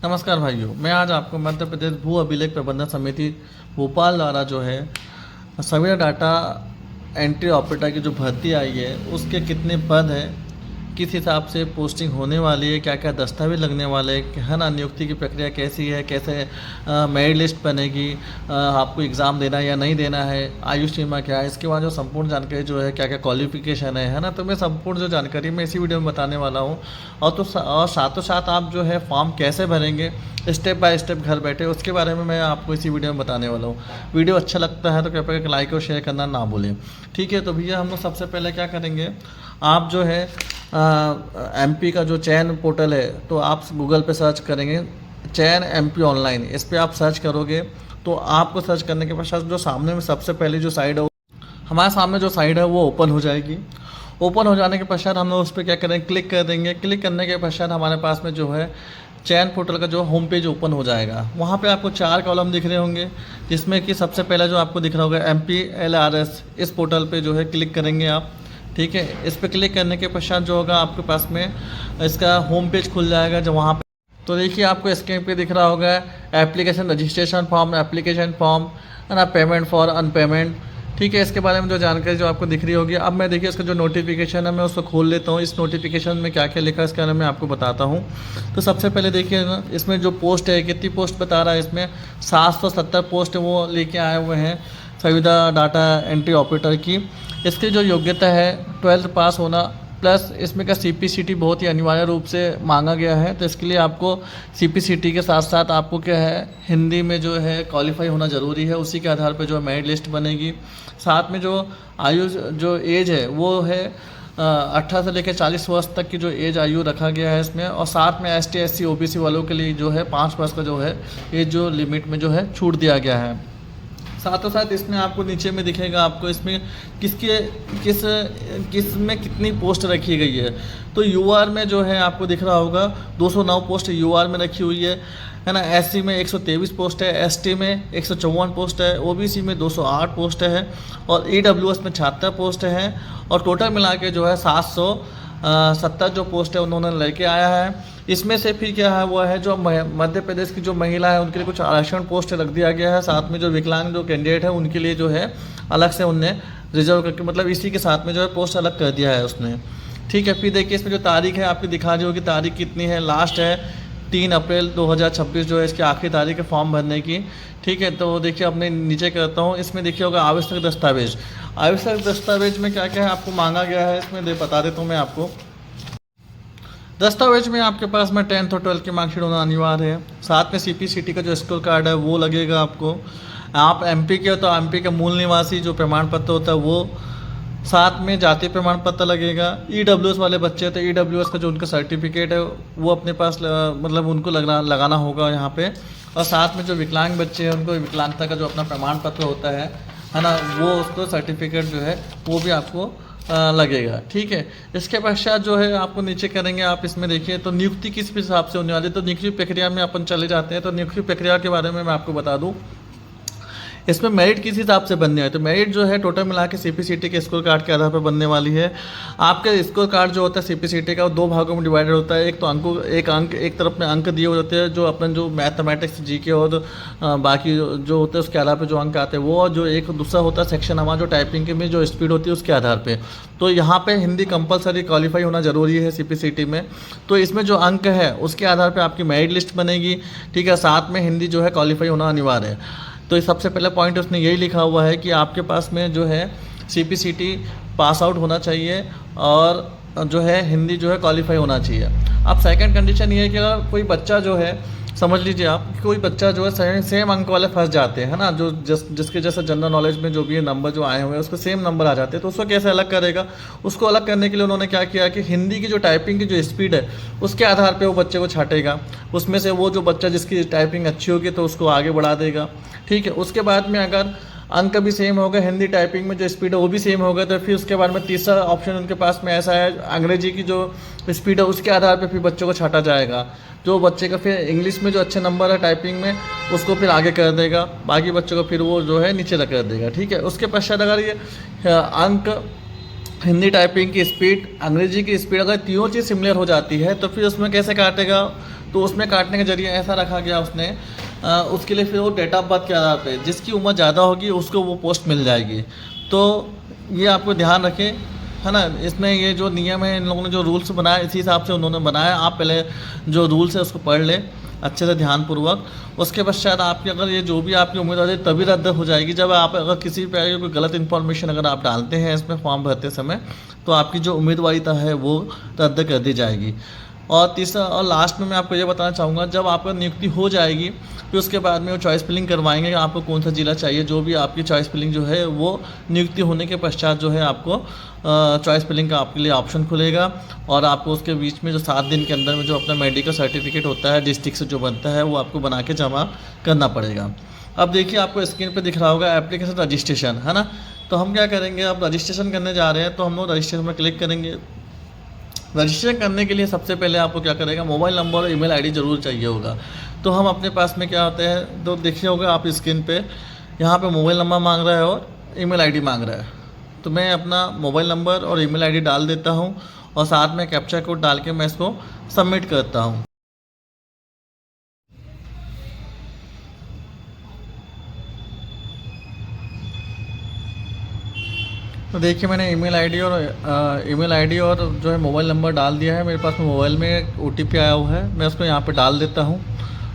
नमस्कार भाइयों, मैं आज आपको मध्य प्रदेश भू अभिलेख प्रबंधन समिति भोपाल द्वारा जो है सभी डाटा एंट्री ऑपरेटर की जो भर्ती आई है उसके कितने पद हैं, किस हिसाब से पोस्टिंग होने वाली है, क्या क्या दस्तावेज लगने वाले हैं, है ना, नियुक्ति की प्रक्रिया कैसी है, कैसे मेरिट लिस्ट बनेगी, आपको एग्ज़ाम देना है या नहीं देना है, आयु सीमा क्या है, इसके बाद जो संपूर्ण जानकारी जो है क्या क्या क्वालिफिकेशन है ना। तो मैं संपूर्ण जो जानकारी मैं इसी वीडियो में बताने वाला हूँ। और साथों साथ आप जो है फॉर्म कैसे भरेंगे स्टेप बाय स्टेप घर बैठे, उसके बारे में मैं आपको इसी वीडियो में बताने वाला हूँ। वीडियो अच्छा लगता है तो कृपया एक लाइक और शेयर करना ना भूलें। ठीक है, तो भैया हम लोग सबसे पहले क्या करेंगे, आप जो है एमपी का जो चयन पोर्टल है तो आप गूगल पे सर्च करेंगे चयन एमपी ऑनलाइन, इस पर आप सर्च करोगे तो आपको सर्च करने के पश्चात जो सामने में सबसे पहले जो साइड है हमारे सामने जो साइड है वो ओपन हो जाएगी। ओपन हो जाने के पश्चात हम लोग उस पर क्या करेंगे, क्लिक कर देंगे। क्लिक करने के पश्चात हमारे पास में जो है चयन पोर्टल का जो होम पेज ओपन हो जाएगा। वहाँ पे आपको 4 कॉलम दिख रहे होंगे, जिसमें कि सबसे पहला जो आपको दिख रहा होगा MPLRS, इस पोर्टल पे जो है क्लिक करेंगे आप। ठीक है, इस पर क्लिक करने के पश्चात जो होगा आपके पास में इसका होम पेज खुल जाएगा। जो वहाँ पे तो देखिए आपको स्क्रीन पे दिख रहा होगा application registration form, application form, है ना, पेमेंट फॉर अनपेमेंट। ठीक है, इसके बारे में जो जानकारी जो आपको दिख रही होगी। अब मैं देखिए इसका जो नोटिफिकेशन है मैं उसको खोल लेता हूँ। इस नोटिफिकेशन में क्या क्या लिखा है इसके बारे में मैं आपको बताता हूँ। तो सबसे पहले देखिए ना, इसमें जो पोस्ट है कितनी पोस्ट बता रहा है, इसमें 770 पोस्ट वो लेके आए हुए हैं संविदा डाटा एंट्री ऑपरेटर की। इसकी जो योग्यता है 12th पास होना, प्लस इसमें का CPCT बहुत ही अनिवार्य रूप से मांगा गया है। तो इसके लिए आपको CPCT के साथ साथ आपको क्या है हिंदी में जो है क्वालिफाई होना ज़रूरी है। उसी के आधार पर जो है मेरिट लिस्ट बनेगी। साथ में जो आयु जो एज है वो है 18 से लेकर 40 वर्ष तक की जो एज आयु रखा गया है इसमें। और साथ में ST SC OBC वालों के लिए जो है 5 वर्ष का जो है एज जो लिमिट में जो है छूट दिया गया है। साथों साथ इसमें आपको नीचे में दिखेगा आपको इसमें किस में कितनी पोस्ट रखी गई है। तो UR में जो है आपको दिख रहा होगा 209 पोस्ट UR में रखी हुई है ना। SC में 123 पोस्ट है, ST में 154 पोस्ट है, OBC में 208 पोस्ट है और EWS में 76 पोस्ट है। और टोटल मिला के जो है 770 जो पोस्ट है उन्होंने लेके आया है। इसमें से फिर क्या है वो है जो मध्य प्रदेश की जो महिला है उनके लिए कुछ आरक्षण पोस्ट रख दिया गया है। साथ में जो विकलांग जो कैंडिडेट है उनके लिए जो है अलग से उनने रिजर्व करके, मतलब इसी के साथ में जो है पोस्ट अलग कर दिया है उसने। ठीक है, फिर देखिए इसमें जो तारीख है आपकी दिखा रही होगी, तारीख कितनी है, लास्ट है 3 अप्रैल 2026 जो है इसकी आखिरी तारीख है फॉर्म भरने की। ठीक है, तो देखिए अपने नीचे करता हूँ। इसमें देखिए होगा आवश्यक दस्तावेज। आवश्यक दस्तावेज में क्या क्या है आपको मांगा गया है इसमें बता देता हूँ मैं आपको। दस्तावेज में आपके पास में 10th और 12th की मार्कशीट होना अनिवार्य है। साथ में CPCT का जो स्कोर कार्ड है वो लगेगा आपको। आप MP के हो तो MP का मूल निवासी जो प्रमाण पत्र होता है वो, साथ में जाति प्रमाण पत्र लगेगा। EWS वाले बच्चे तो EWS का जो उनका सर्टिफिकेट है वो अपने पास मतलब उनको लगाना होगा यहाँ पे। और साथ में जो विकलांग बच्चे हैं उनको विकलांगता का जो अपना प्रमाण पत्र होता है ना, वो उसको सर्टिफिकेट जो है वो भी आपको लगेगा। ठीक है, इसके पश्चात जो है आपको नीचे करेंगे आप इसमें देखिए तो नियुक्ति किस हिसाब से होने वाली है। तो नियुक्ति प्रक्रिया में अपन चले जाते हैं। तो नियुक्ति प्रक्रिया के बारे में मैं आपको बता दूं, इसमें मेरिट किस हिसाब से बनने है। तो मेरिट जो है टोटल मिला के CPCT के स्कोर कार्ड के आधार पर बनने वाली है। आपके स्कोर कार्ड जो होता है CPCT का वो 2 भागों में डिवाइडेड होता है। एक तो एक तरफ में अंक दिए होते हैं जो अपन जो मैथमेटिक्स GK और बाकी जो होते हैं उसके आधार पर जो अंक आते हैं वो, और जो एक दूसरा होता है सेक्शन हमारा जो टाइपिंग के में जो स्पीड होती है उसके आधार पर। तो यहाँ पर हिंदी कंपलसरी क्वालिफाई होना ज़रूरी है CPCT में। तो इसमें जो अंक है उसके आधार पर आपकी मेरिट लिस्ट बनेगी। ठीक है, साथ में हिंदी जो है क्वालिफाई होना अनिवार्य है। तो सबसे पहला पॉइंट उसने यही लिखा हुआ है कि आपके पास में जो है CPCT पास आउट होना चाहिए और जो है हिंदी जो है क्वालिफाई होना चाहिए। अब सेकंड कंडीशन ये है कि अगर कोई बच्चा जो है, समझ लीजिए आप कि कोई बच्चा जो है सेम अंक वाले फंस जाते हैं ना, जो जिसके जैसे जनरल नॉलेज में जो भी नंबर जो आए हुए हैं उसको सेम नंबर आ जाते हैं, तो उसको कैसे अलग करेगा। उसको अलग करने के लिए उन्होंने क्या किया कि हिंदी की जो टाइपिंग की जो स्पीड है उसके आधार पे वो बच्चे को छांटेगा। उसमें से वो जो बच्चा जिसकी टाइपिंग अच्छी होगी तो उसको आगे बढ़ा देगा। ठीक है, उसके बाद में अगर अंक भी सेम होगा, हिंदी टाइपिंग में जो स्पीड है वो भी सेम होगा, तो फिर उसके बाद में तीसरा ऑप्शन उनके पास में ऐसा है अंग्रेजी की जो स्पीड है उसके आधार पे फिर बच्चों को छांटा जाएगा। जो बच्चे का फिर इंग्लिश में जो अच्छे नंबर है टाइपिंग में उसको फिर आगे कर देगा, बाकी बच्चों को फिर वो जो है नीचे रख कर देगा। ठीक है, उसके पश्चात अगर ये अंक हिंदी टाइपिंग की स्पीड, अंग्रेजी की स्पीड अगर तीनों चीज़ सिमिलर हो जाती है तो फिर उसमें कैसे काटेगा, तो उसमें काटने का जरिया ऐसा रखा गया उसने, उसके लिए फिर वो डेट ऑफ बर्थ के आधार पे जिसकी उम्र ज़्यादा होगी उसको वो पोस्ट मिल जाएगी। तो ये आपको ध्यान रखें, है ना। इसमें ये जो नियम है, इन लोगों ने जो रूल्स बनाए इसी हिसाब से उन्होंने बनाया। आप पहले जो रूल्स है उसको पढ़ लें अच्छे से ध्यानपूर्वक। उसके पश्चात आपकी अगर ये जो भी आपकी उम्मीदवारी है तभी रद्द हो जाएगी जब आप अगर किसी पे कोई गलत इन्फॉर्मेशन अगर आप डालते हैं इसमें फॉर्म भरते समय, तो आपकी जो उम्मीदवारिता है वो रद्द कर दी जाएगी। और तीसरा और लास्ट में मैं आपको ये बताना चाहूँगा, जब आपका नियुक्ति हो जाएगी फिर उसके बाद में वो चॉइस फिलिंग करवाएंगे कि आपको कौन सा ज़िला चाहिए। जो भी आपकी चॉइस फिलिंग जो है वो नियुक्ति होने के पश्चात जो है आपको चॉइस फिलिंग का आपके लिए ऑप्शन खुलेगा। और आपको उसके बीच में जो 7 दिन के अंदर में जो अपना मेडिकल सर्टिफिकेट होता है डिस्ट्रिक्ट से जो बनता है वो आपको बना के जमा करना पड़ेगा। अब देखिए आपको स्क्रीन पर दिख रहा होगा एप्लीकेशन रजिस्ट्रेशन, है ना। तो हम क्या करेंगे, अब रजिस्ट्रेशन करने जा रहे हैं तो हम लोग रजिस्ट्रेशन में क्लिक करेंगे। रजिस्ट्रेशन करने के लिए सबसे पहले आपको क्या करेगा, मोबाइल नंबर और ईमेल आईडी ज़रूर चाहिए होगा। तो हम अपने पास में क्या होते हैं, तो देखिए होगा आप स्क्रीन पे, यहाँ पे मोबाइल नंबर मांग रहा है और ईमेल आईडी मांग रहा है। तो मैं अपना मोबाइल नंबर और ईमेल आईडी डाल देता हूँ और साथ में कैप्चा कोड डाल के मैं इसको सबमिट करता हूँ। तो देखिए मैंने ईमेल आईडी और जो है मोबाइल नंबर डाल दिया है। मेरे पास में मोबाइल में ओटीपी आया हुआ है, मैं उसको यहाँ पे डाल देता हूँ।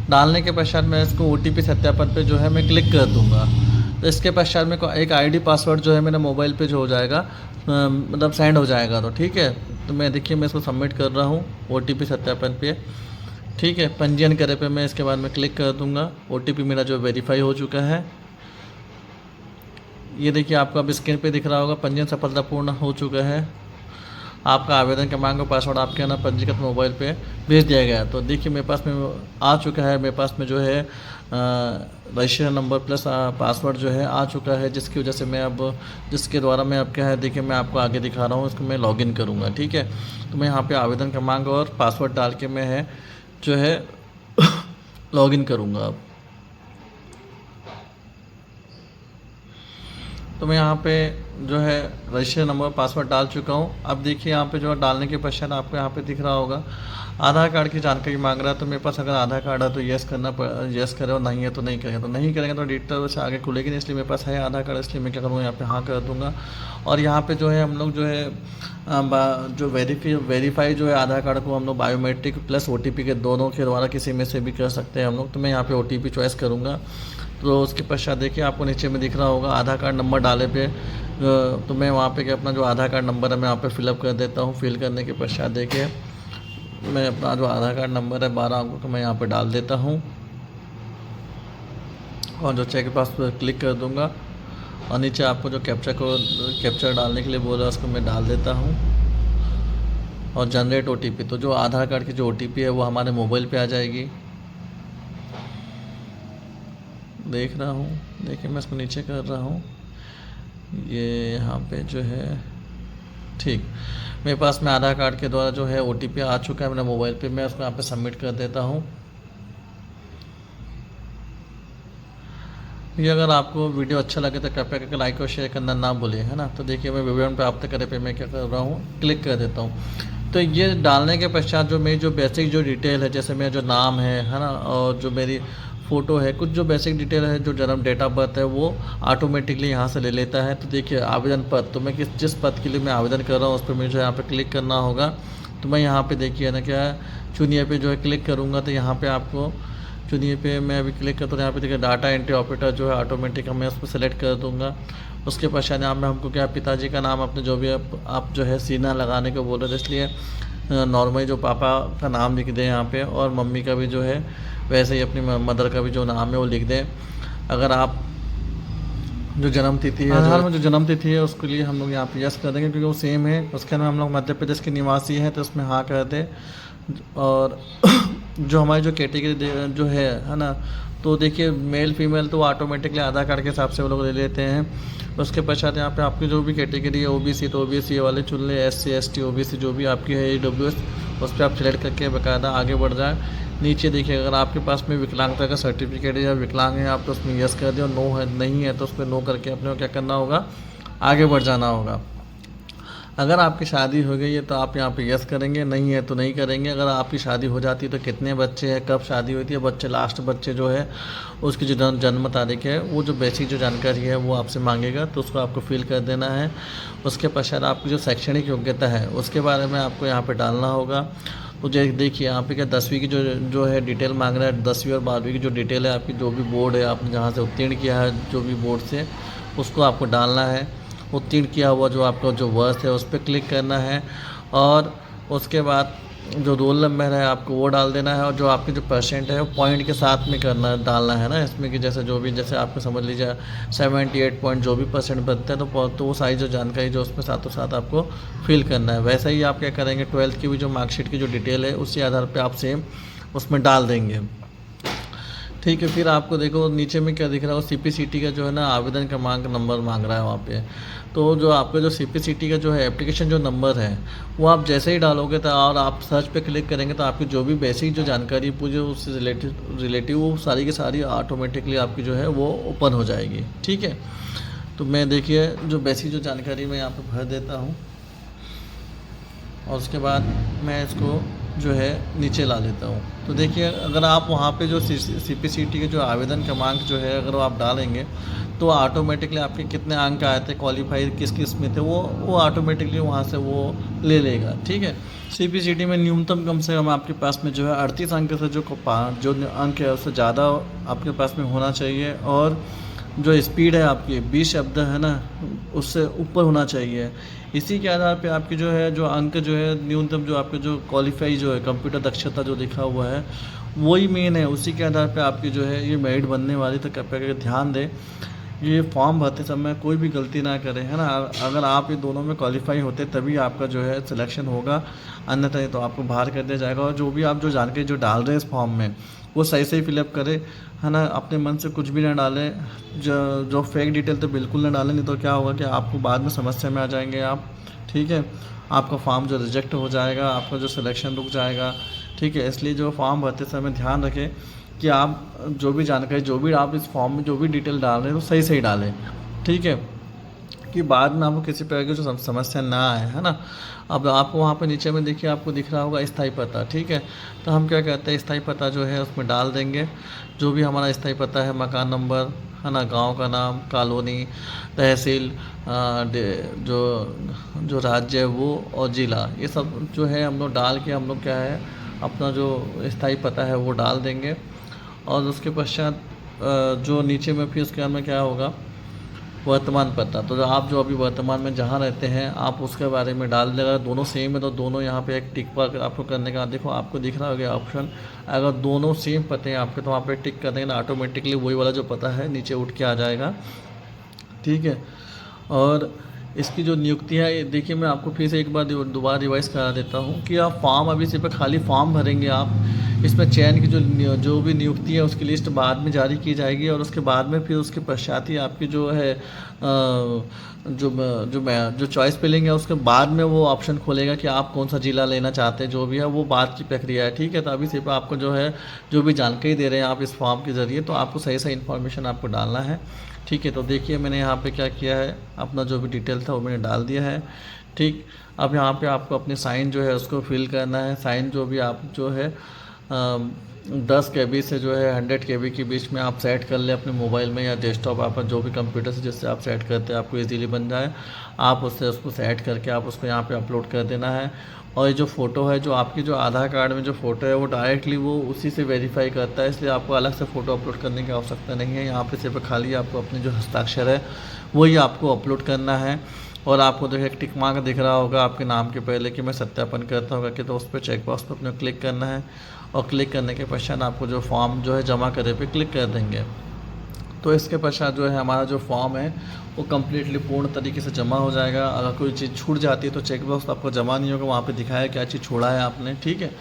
डालने के पश्चात मैं इसको ओटीपी सत्यापन पे जो है मैं क्लिक कर दूँगा। तो इसके पश्चात में एक आईडी पासवर्ड जो है मेरे मोबाइल पे जो हो जाएगा, मतलब सेंड हो जाएगा। तो ठीक है, तो मैं देखिए मैं इसको सबमिट कर रहा हूँ ओटीपी सत्यापन पे। ठीक है, पंजीयन करे पे मैं इसके बाद में क्लिक कर दूँगा। ओटीपी मेरा जो वेरीफाई हो चुका है, ये देखिए आपको अब स्क्रीन पे दिख रहा होगा, पंजीयन सफलतापूर्ण हो चुका है। आपका आवेदन क्रमांक और पासवर्ड आपके ना पंजीकृत मोबाइल पे भेज दिया गया। तो देखिए मेरे पास में आ चुका है, मेरे पास में जो है रजिस्ट्रेशन नंबर प्लस पासवर्ड जो है आ चुका है, जिसकी वजह से मैं अब जिसके द्वारा मैं अब क्या है देखिए मैं आपको आगे दिखा रहा हूँ, इसको मैं लॉगिन करूँगा। ठीक है, तो मैं यहाँ पर आवेदन क्रमांक और पासवर्ड डाल के मैं है जो है लॉगिन करूँगा। अब तो मैं यहाँ पे जो है रजिस्ट्रेशन नंबर पासवर्ड डाल चुका हूँ। अब देखिए यहाँ पे जो डालने के पश्चात आपको यहाँ पे दिख रहा होगा आधार कार्ड की जानकारी मांग रहा है। तो मेरे पास अगर आधार कार्ड है तो यस करें, और नहीं है तो नहीं करेंगे। तो नहीं करेंगे तो डिटेल से आगे खुलेगी नहीं, इसलिए मेरे पास है आधार कार्ड, इसलिए मैं क्या करूँगा यहाँ पे हाँ कर दूँगा। और यहाँ पे जो है हम लोग जो है जो वेरीफाई जो है आधार कार्ड को हम लोग बायोमेट्रिक प्लस OTP के दोनों के द्वारा किसी में से भी कर सकते हैं हम लोग। तो मैं यहाँ पे OTP चॉइस करूँगा। तो उसके पश्चात देखिए आपको नीचे में दिख रहा होगा आधार कार्ड नंबर डाले पे, तो मैं वहाँ पे अपना जो आधार कार्ड नंबर है मैं वहाँ पे फिलअप कर देता हूँ। फिल करने के पश्चात देखिए मैं अपना जो आधार कार्ड नंबर है 12 अंकों का मैं यहाँ पे डाल देता हूँ और जो चेक पास पर क्लिक कर दूँगा। और नीचे आपको जो कैप्चर डालने के लिए बोला उसको मैं डाल देता हूँ और जनरेट OTP। तो जो आधार कार्ड की जो OTP है वो हमारे मोबाइल पे आ जाएगी। देख रहा हूँ, देखिए मैं इसको नीचे कर रहा हूँ, ये यहाँ पे जो है ठीक मेरे पास में आधार कार्ड के द्वारा जो है OTP आ चुका है मेरे मोबाइल पे। मैं उसको यहाँ पे सबमिट कर देता हूँ। ये अगर आपको वीडियो अच्छा लगे तो कृपया करके लाइक और शेयर करना ना भूलें, है ना। तो देखिए मैं विवरण प्राप्त करे पे मैं क्या कर रहा हूँ, क्लिक कर देता हूँ। तो ये डालने के पश्चात जो मेरी जो बेसिक जो डिटेल है, जैसे मेरा जो नाम है ना, और जो मेरी फ़ोटो है, कुछ जो बेसिक डिटेल है, जो जन्म डेट ऑफ बर्थ है वो ऑटोमेटिकली यहाँ से ले लेता है। तो देखिए आवेदन पद, तो मैं जिस पद के लिए मैं आवेदन कर रहा हूँ उस पर मुझे यहाँ पे क्लिक करना होगा। तो मैं यहाँ पे देखिए ना क्या चुनिए पे जो है क्लिक करूँगा। तो यहाँ पे आपको चुनिए पे मैं अभी क्लिक करता हूँ। यहाँ पे देखिए डाटा एंट्री ऑपरेटर जो है ऑटोमेटिक मैं उसको सेलेक्ट कर दूँगा। उसके पश्चात यहाँ में हमको क्या पिताजी का नाम अपने जो भी आप जो है सीना लगाने को बोल रहे थे, इसलिए नॉर्मली जो पापा का नाम लिख दें यहाँ पे, और मम्मी का भी जो है वैसे ही अपनी मदर का भी जो नाम है वो लिख दें। अगर आप जो जन्म तिथि है, आधार में जो जन्म तिथि है उसके लिए हम लोग यहाँ पे यस कर देंगे क्योंकि वो सेम है। उसके अंदर हम लोग मध्य प्रदेश के निवासी हैं तो उसमें हाँ कर दें। और जो हमारी जो कैटेगरी जो है ना, तो देखिए मेल फीमेल तो ऑटोमेटिकली आधार कार्ड के हिसाब से वो लोग ले लेते हैं। उसके पश्चात यहाँ पे आपकी जो भी कैटेगरी है OBC तो OBC वाले चुन ले, SC ST OBC जो भी आपकी है AWS उस पर आप सिलेक्ट करके बाकायदा आगे बढ़ जाए। नीचे देखिए अगर आपके पास में विकलांगता का सर्टिफिकेट है या विकलांग है आप तो उसमें यस कर दें, और नो है नहीं है तो उस पर नो करके अपने को क्या करना होगा, आगे बढ़ जाना होगा। अगर आपकी शादी हो गई है तो आप यहाँ पे यस करेंगे, नहीं है तो नहीं करेंगे। अगर आपकी शादी हो जाती है तो कितने बच्चे हैं, कब शादी हुई थी, बच्चे लास्ट बच्चे जो है उसकी जो जन्म तारीख है, वो जो बेसिक जो जानकारी है वो आपसे मांगेगा, तो उसको आपको फिल कर देना है। उसके पश्चात आपकी जो शैक्षणिक योग्यता है उसके बारे में आपको यहाँ पर डालना होगा। तो देखिए यहाँ पे क्या 10वीं की जो है डिटेल मांग रहा है, 10वीं और 12वीं की जो डिटेल है आपकी, जो भी बोर्ड है आपने जहाँ से उत्तीर्ण किया है जो भी बोर्ड से, उसको आपको डालना है। उत्तीर्ण किया हुआ जो आपका जो वर्ष है उस पर क्लिक करना है, और उसके बाद जो रोल नंबर है आपको वो डाल देना है, और जो आपके जो परसेंट है वो पॉइंट के साथ में डालना है ना इसमें, कि जैसे आपको समझ लीजिए 78 पॉइंट जो भी परसेंट बनता है तो वो सारी जो जानकारी जो उसमें साथों साथ आपको फिल करना है। वैसे ही आप क्या करेंगे, 12th की भी जो मार्कशीट की जो डिटेल है उसी आधार पर आप सेम उसमें डाल देंगे। ठीक है, फिर आपको देखो नीचे में क्या दिख रहा है, CPCT का जो है ना आवेदन क्रमांक नंबर मांग रहा है वहाँ पे। तो जो आपका जो CPCT का जो है एप्लीकेशन जो नंबर है वो आप जैसे ही डालोगे तो, और आप सर्च पे क्लिक करेंगे तो आपकी जो भी बेसिक जो जानकारी पूरी उससे रिलेटिव वो सारी की सारी ऑटोमेटिकली आपकी जो है वो ओपन हो जाएगी। ठीक है, तो मैं देखिए जो बेसिक जो जानकारी मैं यहाँ पर भर देता हूँ, और उसके बाद मैं इसको जो है नीचे ला लेता हूँ। तो देखिए अगर आप वहाँ पे जो CPCT के जो आवेदन क्रमांक जो है अगर आप डालेंगे तो ऑटोमेटिकली आपके कितने अंक आए थे, क्वालिफाई किस किस में थे, वो ऑटोमेटिकली वहाँ से वो ले लेगा। ठीक है, CPCT में न्यूनतम कम से कम आपके पास में जो है 38 अंक से जो अंक है उससे ज़्यादा आपके पास में होना चाहिए, और जो स्पीड है आपकी 20 शब्द है ना उससे ऊपर होना चाहिए। इसी के आधार पे आपकी जो है जो अंक जो है न्यूनतम जो आपके जो क्वालिफाई जो है कंप्यूटर दक्षता जो लिखा हुआ है वही मेन है, उसी के आधार पे आपकी जो है ये मेरिट बनने वाली। तो कृपया करके ध्यान दें, ये फॉर्म भरते समय कोई भी गलती ना करें, है ना। अगर आप ये दोनों में क्वालिफाई होते तभी आपका जो है सिलेक्शन होगा, अन्यथा तो आपको बाहर कर दिया जाएगा। और जो भी आप जो जानकारी जो डाल रहे हैं इस फॉर्म में वो सही सही फिलअप करें, है ना। अपने मन से कुछ भी ना डालें, जो फेक डिटेल तो बिल्कुल ना डालें, नहीं तो क्या होगा कि आपको बाद में समस्या में आ जाएंगे आप। ठीक है, आपका फॉर्म जो रिजेक्ट हो जाएगा, आपका जो सिलेक्शन रुक जाएगा। ठीक है, इसलिए जो फॉर्म भरते समय ध्यान रखें कि आप जो भी जानकारी जो भी आप इस फॉर्म में जो भी डिटेल डाल रहे हैं वो सही सही डालें। ठीक है, कि बाद में आपको किसी प्रकार की जो समस्या ना आए, है ना। अब आपको वहाँ पे नीचे में देखिए आपको दिख रहा होगा स्थायी पता। ठीक है, तो हम क्या कहते हैं स्थायी पता जो है उसमें डाल देंगे जो भी हमारा स्थायी पता है, मकान नंबर, है ना, गांव का नाम, कॉलोनी, तहसील, जो जो राज्य है वो, और ज़िला, ये सब जो है हम लोग डाल के हम लोग क्या है अपना जो स्थायी पता है वो डाल देंगे। और उसके पश्चात जो नीचे में फिर उसके में क्या होगा, वर्तमान पता। तो जो आप जो अभी वर्तमान में जहाँ रहते हैं आप उसके बारे में डाल देगा। दोनों सेम है तो दोनों यहाँ पे एक टिक पर आपको करने का, देखो आपको दिख रहा होगा ऑप्शन, अगर दोनों सेम पते हैं आपके तो वहाँ पे टिक कर देंगे ना, ऑटोमेटिकली वही वाला जो पता है नीचे उठ के आ जाएगा। ठीक है, और इसकी जो नियुक्ति है देखिए मैं आपको फिर से एक बार दोबारा रिवाइज करा देता हूँ कि आप फॉर्म अभी सिर्फ खाली फॉर्म भरेंगे आप, इसमें चयन की जो भी नियुक्ति है उसकी लिस्ट बाद में जारी की जाएगी, और उसके बाद में फिर उसके पश्चात ही आपकी जो है जो चॉइस फिलिंग है उसके बाद में वो ऑप्शन खोलेगा कि आप कौन सा ज़िला लेना चाहते हैं, जो भी है वो बाद की प्रक्रिया है। ठीक है, तो अभी सिर्फ आपको जो है जो भी जानकारी दे रहे हैं आप इस फॉर्म के ज़रिए, तो आपको सही सही इन्फॉर्मेशन आपको डालना है। ठीक है, तो देखिए मैंने यहाँ पे क्या किया है, अपना जो भी डिटेल था वो मैंने डाल दिया है। ठीक, अब यहाँ पे आपको अपने साइन जो है उसको फिल करना है। साइन जो भी आप जो है 10 KB से जो है 100 KB के बीच में आप सेट कर लें अपने मोबाइल में या डेस्कटॉप, आपका जो भी कंप्यूटर से जिससे आप सेट करते हैं आपको इजीली बन जाए, आप उससे उसको सेट करके आप उसको यहाँ पे अपलोड कर देना है। और ये जो फ़ोटो है, जो आपकी जो आधार कार्ड में जो फ़ोटो है वो डायरेक्टली वो उसी से वेरीफाई करता है, इसलिए आपको अलग से फ़ोटो अपलोड करने की आवश्यकता नहीं है। यहाँ पे सिर्फ खाली आपको अपने जो हस्ताक्षर है वही आपको अपलोड करना है। और आपको देखिए एक टिक मार्क दिख रहा होगा आपके नाम के पहले कि मैं सत्यापन करता होगा कि, तो उस पर चेक बॉक्स पर अपने क्लिक करना है, और क्लिक करने के पश्चात आपको जो फॉर्म जो है जमा करे पे क्लिक कर देंगे। तो इसके पश्चात जो है हमारा जो फॉर्म है वो कम्प्लीटली पूर्ण तरीके से जमा हो जाएगा। अगर कोई चीज़ छूट जाती है तो चेक बॉक्स आपको जमा नहीं होगा, वहाँ पे दिखाया क्या चीज़ छोड़ा है आपने। ठीक है,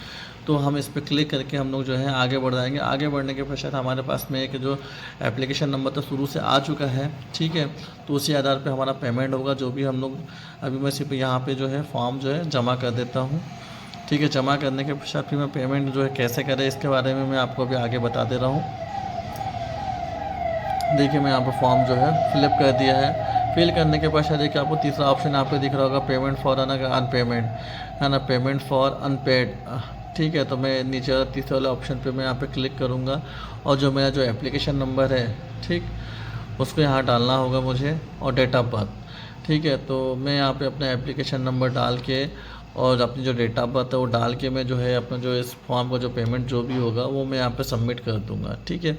तो हम इस पर क्लिक करके हम लोग जो है आगे बढ़ जाएंगे। आगे बढ़ने के पश्चात हमारे पास में एक जो एप्लीकेशन नंबर तो शुरू से आ चुका है। ठीक है, तो उसी आधार पे हमारा पेमेंट होगा, जो भी हम लोग अभी मैं सिर्फ यहाँ पे जो है फॉर्म जो है जमा कर देता हूँ। ठीक है, जमा करने के पश्चात फिर मैं पेमेंट जो है कैसे करें इसके बारे में मैं आपको अभी आगे बता दे रहा हूँ। देखिए मैं यहाँ पर फॉर्म जो है फिलअप कर दिया है। फिल करने के पश्चात देखिए आपको तीसरा ऑप्शन यहाँ पे दिख रहा होगा पेमेंट फॉर अनपेमेंट, है ना, पेमेंट फॉर अनपेड। ठीक है, तो मैं नीचे वाला तीसरे वाले ऑप्शन पे मैं यहाँ पे क्लिक करूँगा और जो मेरा जो एप्लीकेशन नंबर है, ठीक, उसको यहाँ डालना होगा मुझे, और डेट ऑफ बर्थ। ठीक है, तो मैं यहाँ पे अपना एप्लीकेशन नंबर डाल के और अपनी जो डेट ऑफ बर्थ है वो डाल के मैं जो है अपना जो इस फॉर्म का जो पेमेंट जो भी होगा वो मैं यहाँ पे सबमिट कर दूँगा। ठीक है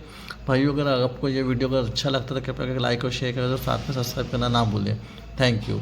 भाई, अगर आपको ये वीडियो अगर अच्छा लगता है तो कृपया करके लाइक और शेयर करें, तो साथ में सब्सक्राइब करना ना भूलें। Thank you.